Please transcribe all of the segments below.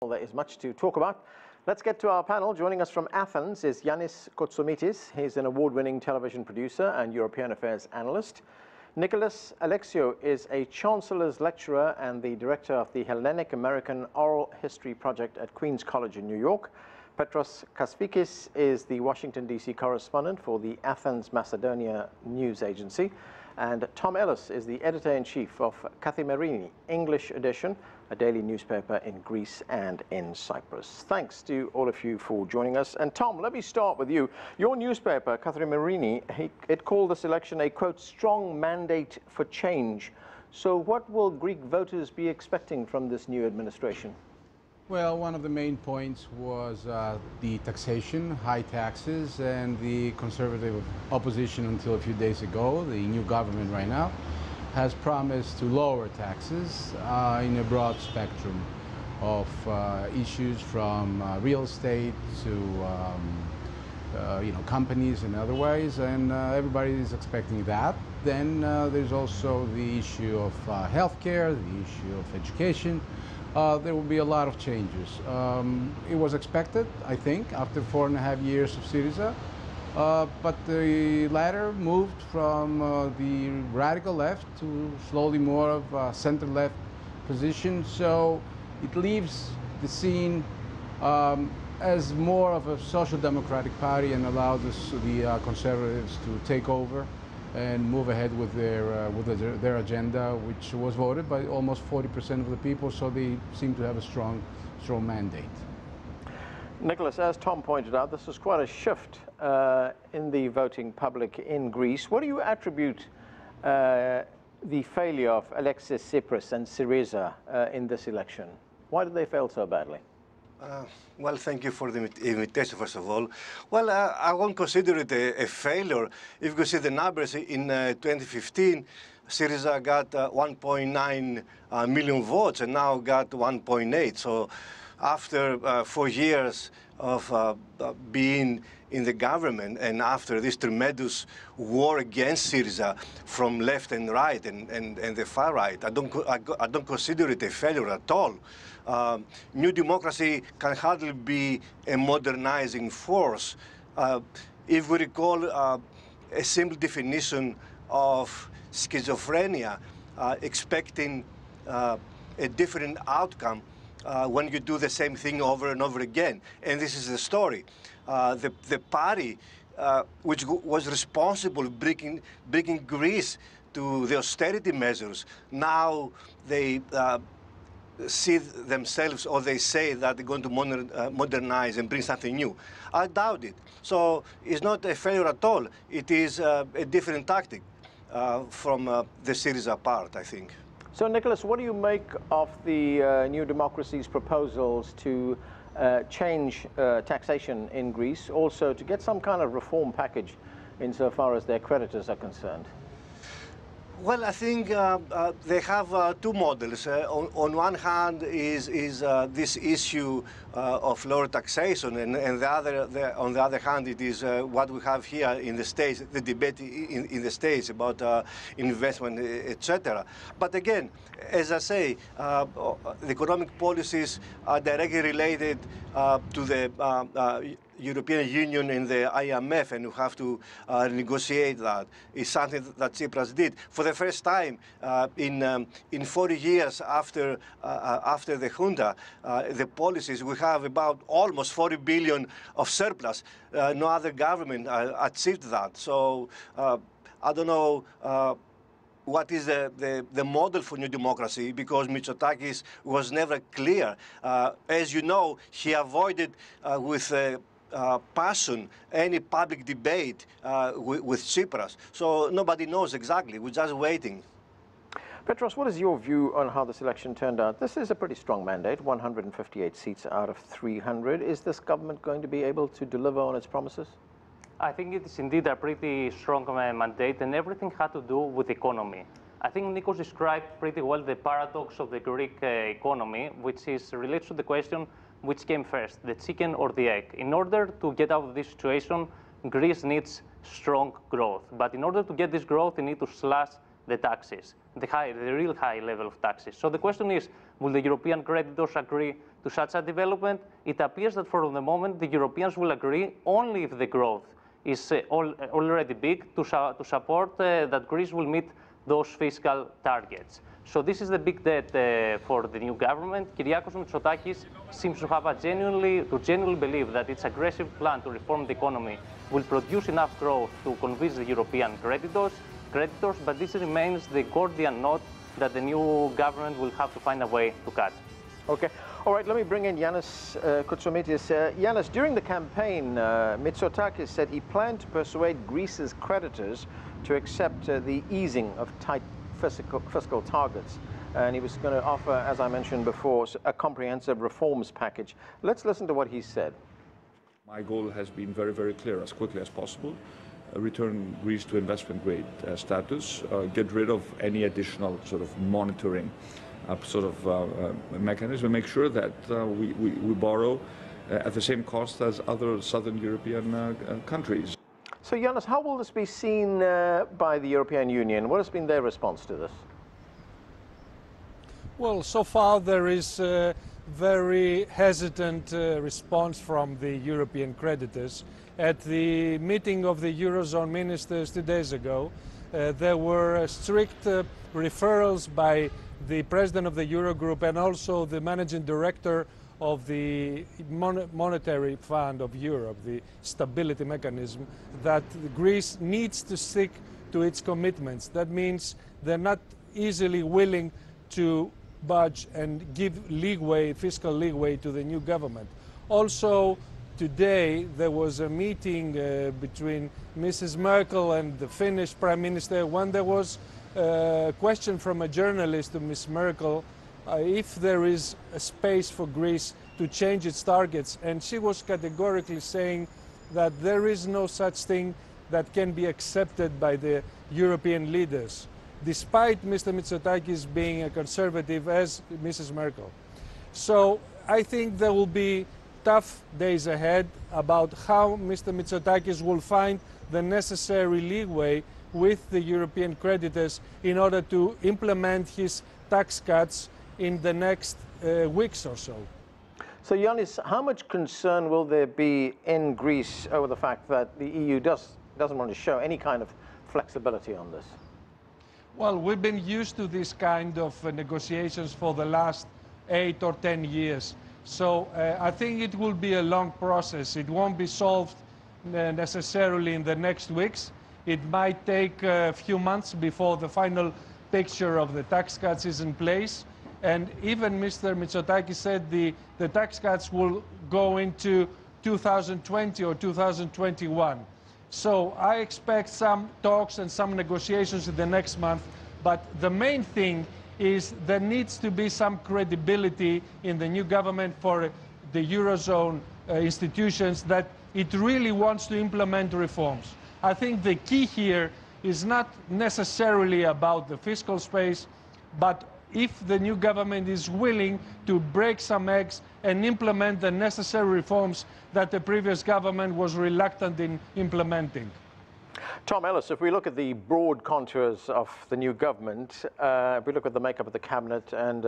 There is much to talk about. Let's get to our panel. Joining us from Athens is Yannis Kotsomitis. He's an award-winning television producer and European affairs analyst. Nicholas Alexiou is a Chancellor's lecturer and the director of the Hellenic American Oral History Project at Queens College in New York. Petros Kasfikis is the Washington, D.C. correspondent for the Athens Macedonia news agency. And Tom Ellis is the editor-in-chief of Kathimerini, English edition, a daily newspaper in Greece and in Cyprus. Thanks to all of you for joining us. And Tom, let me start with you. Your newspaper, Kathimerini, it called this election a, quote, strong mandate for change. So what will Greek voters be expecting from this new administration? Well, one of the main points was the taxation, high taxes, and the conservative opposition until a few days ago, the new government right now, has promised to lower taxes in a broad spectrum of issues from real estate to companies and otherwise, and everybody is expecting that. Then there's also the issue of healthcare, the issue of education. There will be a lot of changes. It was expected, I think, after 4.5 years of Syriza, but the latter moved from the radical left to slowly more of a center-left position, so it leaves the scene as more of a social democratic party and allows the conservatives to take over and move ahead with their agenda, which was voted by almost 40% of the people, so they seem to have a strong mandate. Nicholas, as Tom pointed out, this is quite a shift in the voting public in Greece. What do you attribute the failure of Alexis Tsipras and Syriza in this election? Why did they fail so badly? Well, thank you for the invitation, first of all. Well, I won't consider it a failure. If you see the numbers, in 2015, Syriza got 1.9 million votes and now got 1.8. So after 4 years of being in the government and after this tremendous war against Syriza from left and right and the far right, I don't consider it a failure at all. New democracy can hardly be a modernizing force. If we recall a simple definition of schizophrenia, expecting a different outcome when you do the same thing over and over again. And this is the story. The party which was responsible bringing Greece to the austerity measures, now they see themselves, or they say that they're going to modernize and bring something new. I doubt it. So it's not a failure at all. It is a different tactic from the Syriza part, I think. So, Nicholas, what do you make of the New Democracy's proposals to change taxation in Greece, also to get some kind of reform package insofar as their creditors are concerned? Well, I think they have two models. On one hand is this issue of lower taxation, and on the other hand, it is what we have here in the States, the debate in the States about investment, etc. But again, as I say, the economic policies are directly related to the European Union and the IMF, and you have to negotiate that. It's something that Tsipras did for the first time in 40 years after the junta. The policies, we have about almost 40 billion of surplus. No other government achieved that. So I don't know what is the model for new democracy, because Mitsotakis was never clear. As you know, he avoided with passion any public debate with Tsipras. So nobody knows exactly. We're just waiting. Petros, what is your view on how this election turned out? This is a pretty strong mandate, 158 seats out of 300. Is this government going to be able to deliver on its promises? I think it is indeed a pretty strong mandate, and everything had to do with the economy. I think Nikos described pretty well the paradox of the Greek economy, which is related to the question which came first, the chicken or the egg. In order to get out of this situation, Greece needs strong growth. But in order to get this growth, you need to slash the taxes, the real high level of taxes. So the question is, will the European creditors agree to such a development, it appears that for the moment the Europeans will agree only if the growth is already big to support that Greece will meet those fiscal targets. So this is the big debt for the new government. Kyriakos Mitsotakis seems to have genuinely believe that its aggressive plan to reform the economy will produce enough growth to convince the European creditors, but this remains the Gordian knot that the new government will have to find a way to cut. Okay. All right, let me bring in Yanis Koutsomitis. Yanis, during the campaign, Mitsotakis said he planned to persuade Greece's creditors to accept the easing of tight fiscal targets. And he was going to offer, as I mentioned before, a comprehensive reforms package. Let's listen to what he said. My goal has been very, very clear, as quickly as possible. Return Greece to investment grade status, get rid of any additional sort of monitoring mechanism, and make sure that we borrow at the same cost as other southern European countries. So, Yanis, how will this be seen by the European Union? What has been their response to this? Well, so far there is a very hesitant response from the European creditors. At the meeting of the Eurozone ministers 2 days ago, there were strict referrals by the president of the Eurogroup and also the managing director of the Monetary Fund of Europe, the stability mechanism, that Greece needs to stick to its commitments. That means they're not easily willing to budge and give leeway, fiscal leeway to the new government. Also, today there was a meeting between Mrs. Merkel and the Finnish Prime Minister when there was a question from a journalist to Ms. Merkel if there is a space for Greece to change its targets, and she was categorically saying that there is no such thing that can be accepted by the European leaders, despite Mr. Mitsotakis being a conservative as Mrs. Merkel. So I think there will be tough days ahead about how Mr. Mitsotakis will find the necessary leeway with the European creditors in order to implement his tax cuts in the next weeks or so. So, Yanis, how much concern will there be in Greece over the fact that the EU doesn't want to show any kind of flexibility on this? Well, we've been used to this kind of negotiations for the last 8 or 10 years. So I think it will be a long process. It won't be solved necessarily in the next weeks. It might take a few months before the final picture of the tax cuts is in place. And even Mr. Mitsotakis said the tax cuts will go into 2020 or 2021. So I expect some talks and some negotiations in the next month. But the main thing is there needs to be some credibility in the new government for the Eurozone institutions that it really wants to implement reforms. I think the key here is not necessarily about the fiscal space, but if the new government is willing to break some eggs and implement the necessary reforms that the previous government was reluctant in implementing. Tom Ellis, if we look at the broad contours of the new government, if we look at the makeup of the cabinet and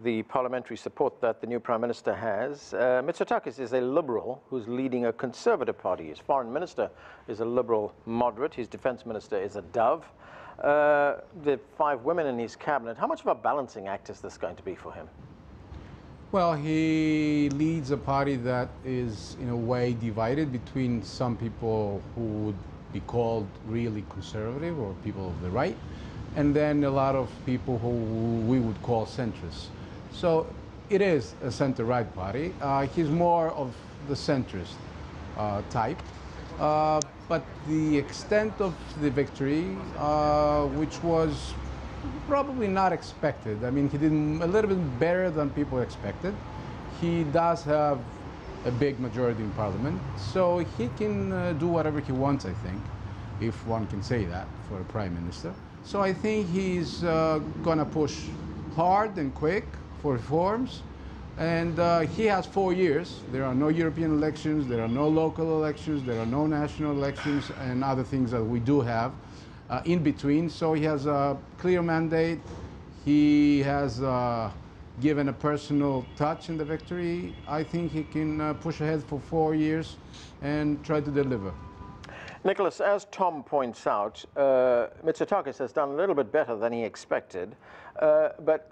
the parliamentary support that the new Prime Minister has, Mitsotakis is a liberal who's leading a conservative party. His foreign minister is a liberal moderate. His defense minister is a dove. The 5 women in his cabinet, how much of a balancing act is this going to be for him? Well, he leads a party that is in a way divided between some people who would be called really conservative or people of the right, and then a lot of people who we would call centrists. So it is a center-right party. He's more of the centrist type. But the extent of the victory, which was probably not expected. I mean, he did a little bit better than people expected. He does have a big majority in parliament, so he can do whatever he wants, I think, if one can say that for a prime minister. So I think he's gonna push hard and quick for reforms. And he has 4 years. There are no European elections, there are no local elections, there are no national elections and other things that we do have in between. So he has a clear mandate. He has given a personal touch in the victory, I think he can push ahead for 4 years and try to deliver. Nicholas, as Tom points out, Mitsotakis has done a little bit better than he expected, but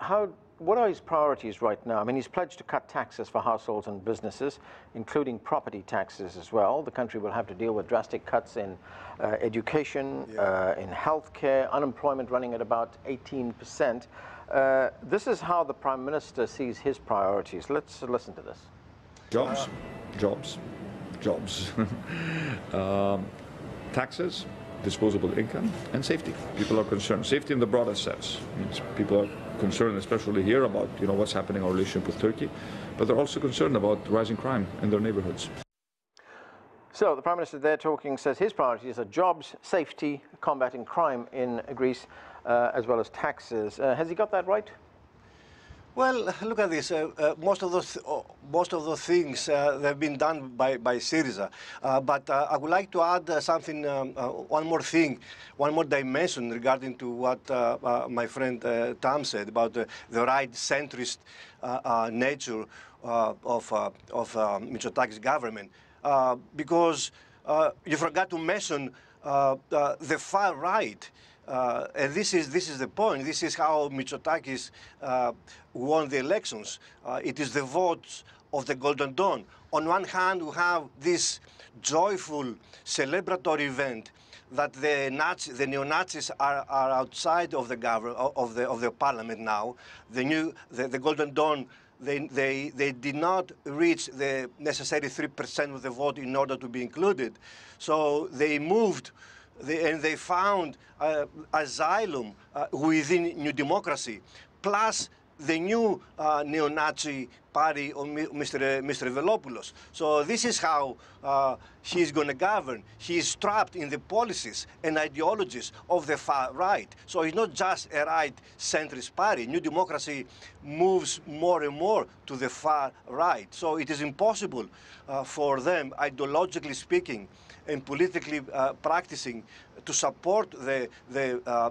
what are his priorities right now? I mean, he's pledged to cut taxes for households and businesses, including property taxes as well. The country will have to deal with drastic cuts in education, in healthcare, unemployment running at about 18%. This is how the Prime Minister sees his priorities. Let's listen to this. Jobs, jobs, jobs. Taxes, disposable income, and safety. People are concerned. Safety in the broader sense. People are concerned, especially here, about what's happening in our relationship with Turkey, but they're also concerned about rising crime in their neighborhoods. So the Prime Minister there talking says his priorities are jobs, safety, combating crime in Greece, as well as taxes. Has he got that right? Well, look at this. Most of those things have been done by Syriza. But I would like to add something, one more thing, one more dimension regarding to what my friend Tom said about the right-centrist nature of Mitsotakis' government. Because you forgot to mention the far right. And this is the point. This is how Mitsotakis won the elections. It is the votes of the Golden Dawn. On one hand, we have this joyful celebratory event that the neo-Nazis are outside of the government of the parliament now. The Golden Dawn. They did not reach the necessary 3% of the vote in order to be included. So they moved. And they found asylum within New Democracy, plus the new neo-Nazi party of Mr. Velopoulos. So this is how he's going to govern. He's trapped in the policies and ideologies of the far right. So it's not just a right-centrist party. New Democracy moves more and more to the far right. So it is impossible for them, ideologically speaking, and politically practicing, to support the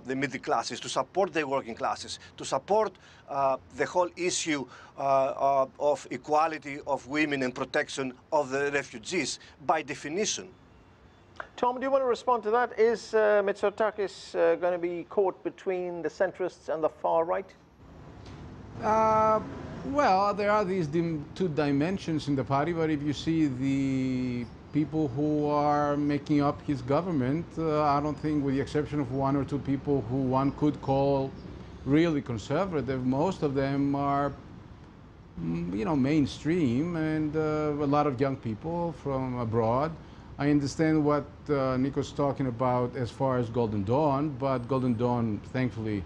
middle classes, to support the working classes, to support the whole issue of equality of women and protection of the refugees, by definition. Tom, do you want to respond to that? Is Mitsotakis going to be caught between the centrists and the far right? Well, there are these two dimensions in the party, but if you see the people who are making up his government, I don't think, with the exception of one or two people who one could call really conservative, most of them are, mainstream, and a lot of young people from abroad. I understand what Nico's talking about as far as Golden Dawn, but Golden Dawn, thankfully,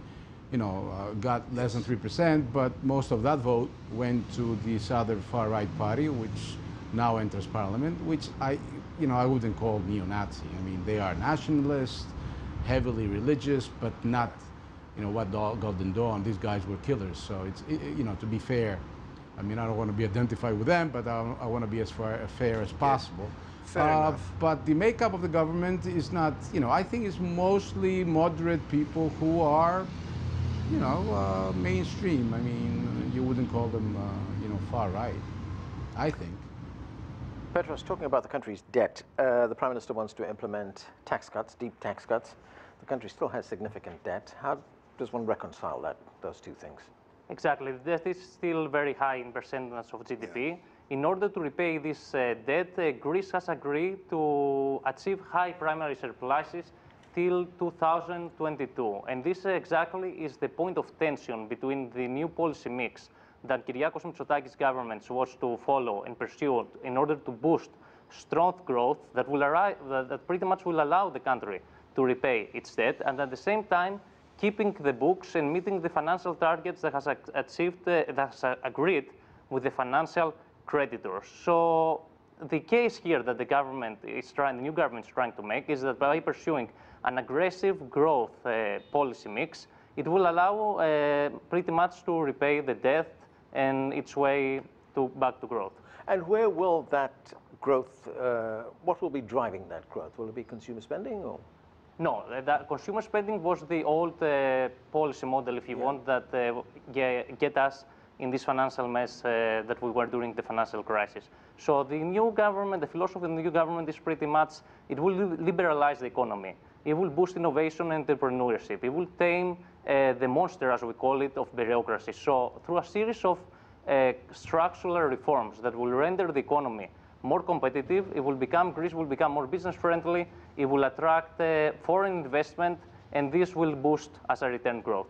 got less than 3%, but most of that vote went to this other far-right party, which now enters parliament, which I wouldn't call neo-Nazi. I mean, they are nationalists, heavily religious, but not, what Golden Dawn. These guys were killers. So it's, to be fair, I mean, I don't want to be identified with them, but I want to be as fair as possible. Fair enough. But the makeup of the government is not, I think it's mostly moderate people who are, mainstream. I mean, you wouldn't call them, far right, I think. Petros, talking about the country's debt, the Prime Minister wants to implement tax cuts, deep tax cuts. The country still has significant debt. How does one reconcile those two things? Exactly. The debt is still very high in percentage of GDP. Yeah. In order to repay this debt, Greece has agreed to achieve high primary surpluses till 2022. And this exactly is the point of tension between the new policy mix that Kyriakos Mitsotakis' government wants to follow and pursue in order to boost strong growth that pretty much will allow the country to repay its debt, and at the same time keeping the books and meeting the financial targets that has agreed with the financial creditors. So the case here that the new government is trying to make is that by pursuing an aggressive growth policy mix, it will allow pretty much to repay the debt and its way back to growth. And where will that growth, what will be driving that growth? Will it be consumer spending or? No, that consumer spending was the old policy model, if you want, that get us in this financial mess that we were during the financial crisis. So the new government, the philosophy of the new government is pretty much, it will liberalize the economy. It will boost innovation and entrepreneurship. It will tame the monster, as we call it, of bureaucracy. So through a series of structural reforms that will render the economy more competitive, Greece will become more business friendly, it will attract foreign investment, and this will boost as a return growth.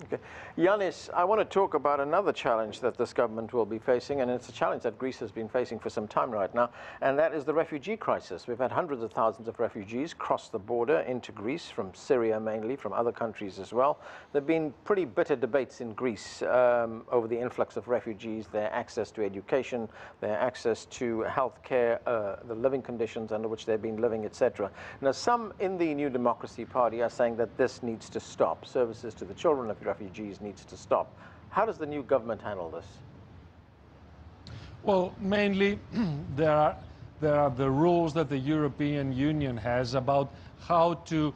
Okay. Yanis, I want to talk about another challenge that this government will be facing, and it's a challenge that Greece has been facing for some time right now, and that is the refugee crisis. We've had hundreds of thousands of refugees cross the border into Greece, from Syria mainly, from other countries as well. There have been pretty bitter debates in Greece over the influx of refugees, their access to education, their access to health care, the living conditions under which they've been living, etc. Now, some in the New Democracy Party are saying that this needs to stop. Services to the children of refugees needs to stop. How does the new government handle this? Well, mainly there are the rules that the European Union has about how to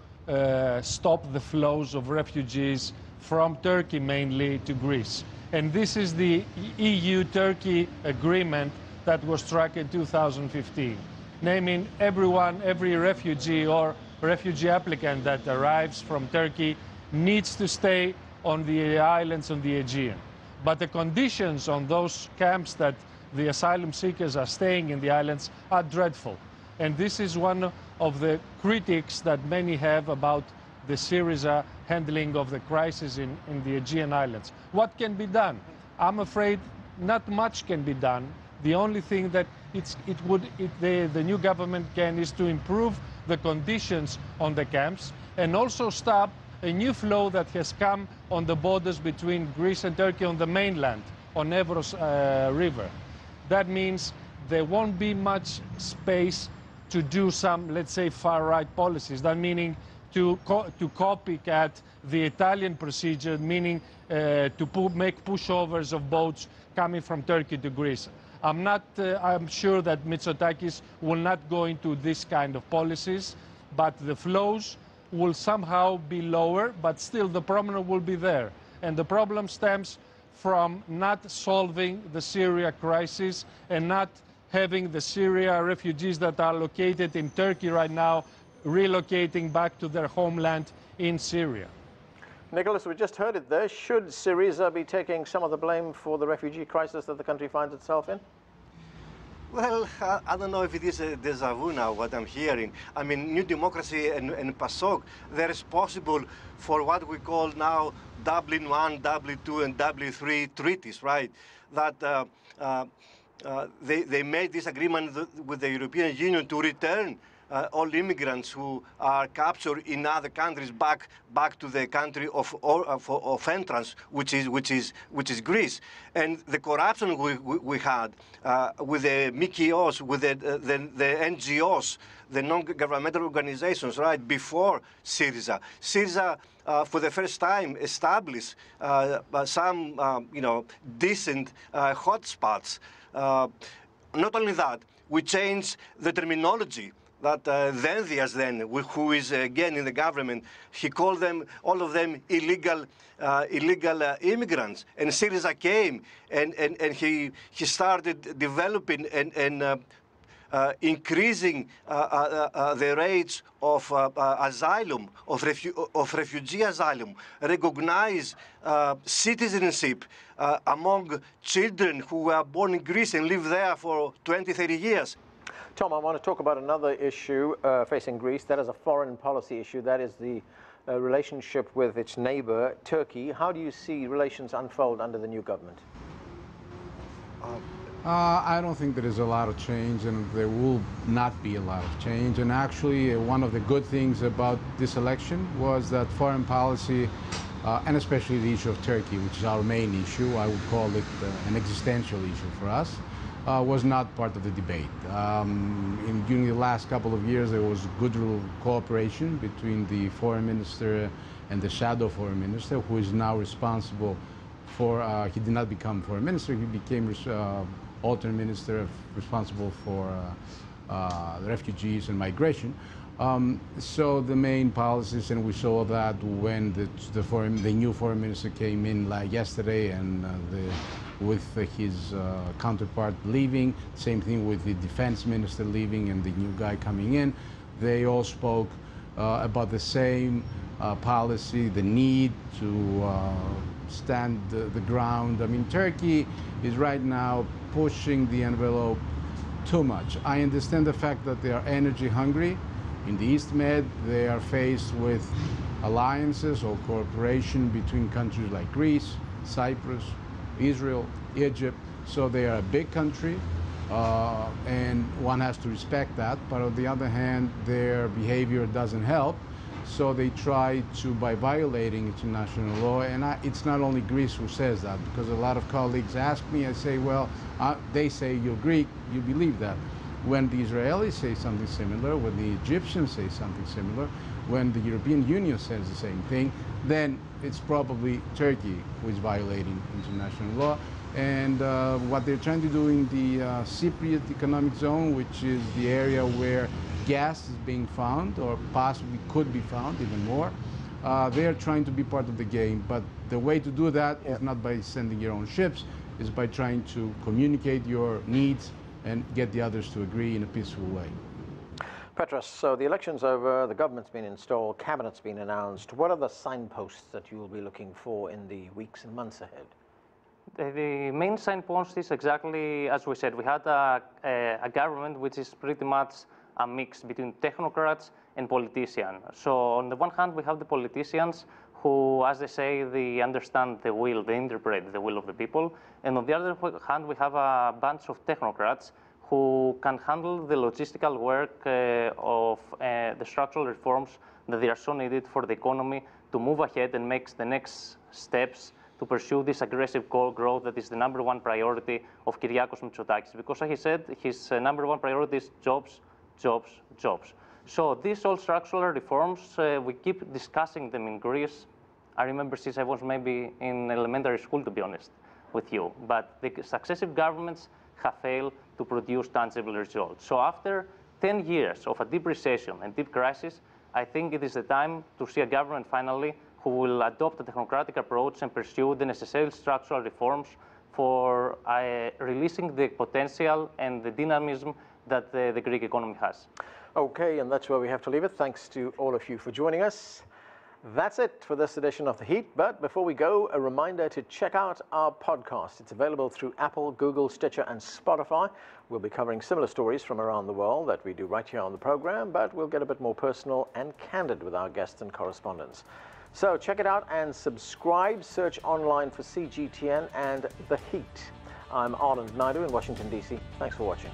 stop the flows of refugees from Turkey mainly to Greece. And this is the EU-Turkey agreement that was struck in 2015, naming every refugee or refugee applicant that arrives from Turkey needs to stay on the islands on the Aegean. But the conditions on those camps that the asylum seekers are staying in the islands are dreadful. And this is one of the critiques that many have about the Syriza handling of the crisis in the Aegean Islands. What can be done? I'm afraid not much can be done. The only thing that the new government can is to improve the conditions on the camps and also stop a new flow that has come on the borders between Greece and Turkey on the mainland, on Evros River. That means there won't be much space to do some, let's say, far-right policies. That meaning to copycat the Italian procedure, meaning to make pushovers of boats coming from Turkey to Greece. I'm sure that Mitsotakis will not go into this kind of policies, but the flows will somehow be lower, but still the problem will be there. And the problem stems from not solving the Syria crisis and not having the Syria refugees that are located in Turkey right now relocating back to their homeland in Syria. Nicholas, we just heard it there. Should Syriza be taking some of the blame for the refugee crisis that the country finds itself in? Well, I don't know if it is a déjà vu now, what I'm hearing. I mean, New Democracy and PASOK, they're responsible for what we call now Dublin I, Dublin II, and Dublin III treaties, right? That they made this agreement with the European Union to return all immigrants who are captured in other countries back to the country of entrance, which is Greece. And the corruption we had with the MKOs, with the NGOs, the non-governmental organizations, right, before Syriza. Syriza, for the first time, established some, decent hotspots. Not only that, we changed the terminology that Dendias then, who is again in the government, he called them, all of them, illegal immigrants. And Syriza came and he started developing and increasing the rates of asylum, of refugee asylum, recognize citizenship among children who were born in Greece and live there for 20, 30 years. Tom, I want to talk about another issue facing Greece. That is a foreign policy issue. That is the relationship with its neighbor, Turkey. How do you see relations unfold under the new government? I don't think there is a lot of change, and there will not be a lot of change. And actually, one of the good things about this election was that foreign policy, and especially the issue of Turkey, which is our main issue, I would call it an existential issue for us, was not part of the debate. During the last couple of years, there was good cooperation between the foreign minister and the shadow foreign minister, who is now responsible for, he did not become foreign minister, he became alternate minister responsible for refugees and migration. So the main policies, and we saw that when the new foreign minister came in yesterday, and with his counterpart leaving. Same thing with the defense minister leaving and the new guy coming in. They all spoke about the same policy, the need to stand the ground. I mean, Turkey is right now pushing the envelope too much. I understand the fact that they are energy hungry. In the East Med, they are faced with alliances or cooperation between countries like Greece, Cyprus, Israel, Egypt. So they are a big country, and one has to respect that. But on the other hand, their behavior doesn't help. So they try to, by violating international law, and it's not only Greece who says that, because a lot of colleagues ask me, I say, well, they say you're Greek, you believe that. When the Israelis say something similar, when the Egyptians say something similar, when the European Union says the same thing, then it's probably Turkey who is violating international law. And what they're trying to do in the Cypriot economic zone, which is the area where gas is being found, or possibly could be found even more, they're trying to be part of the game. But the way to do that is not by sending your own ships, is by trying to communicate your needs and get the others to agree in a peaceful way. Petros, so the election's over, the government's been installed, cabinet's been announced. What are the signposts that you will be looking for in the weeks and months ahead? The main signpost is exactly as we said. We had a government which is pretty much a mix between technocrats and politicians. So on the one hand, we have the politicians who, as they say, they understand the will, they interpret the will of the people. And on the other hand, we have a bunch of technocrats who can handle the logistical work of the structural reforms that they are so needed for the economy to move ahead and make the next steps to pursue this aggressive growth that is the #1 priority of Kyriakos Mitsotakis. Because as he said, his #1 priority is jobs, jobs, jobs. So these all structural reforms, we keep discussing them in Greece. I remember since I was maybe in elementary school, to be honest with you. But the successive governments have failed to produce tangible results. So after 10 years of a deep recession and deep crisis, I think it is the time to see a government finally who will adopt a technocratic approach and pursue the necessary structural reforms for releasing the potential and the dynamism that the Greek economy has. Okay, and that's where we have to leave it. Thanks to all of you for joining us. That's it for this edition of The Heat. But before we go, a reminder to check out our podcast. It's available through Apple, Google, Stitcher, and Spotify. We'll be covering similar stories from around the world that we do right here on the program, but we'll get a bit more personal and candid with our guests and correspondents. So check it out and subscribe. Search online for CGTN and The Heat. I'm Arnold Naidu in Washington, D.C. Thanks for watching.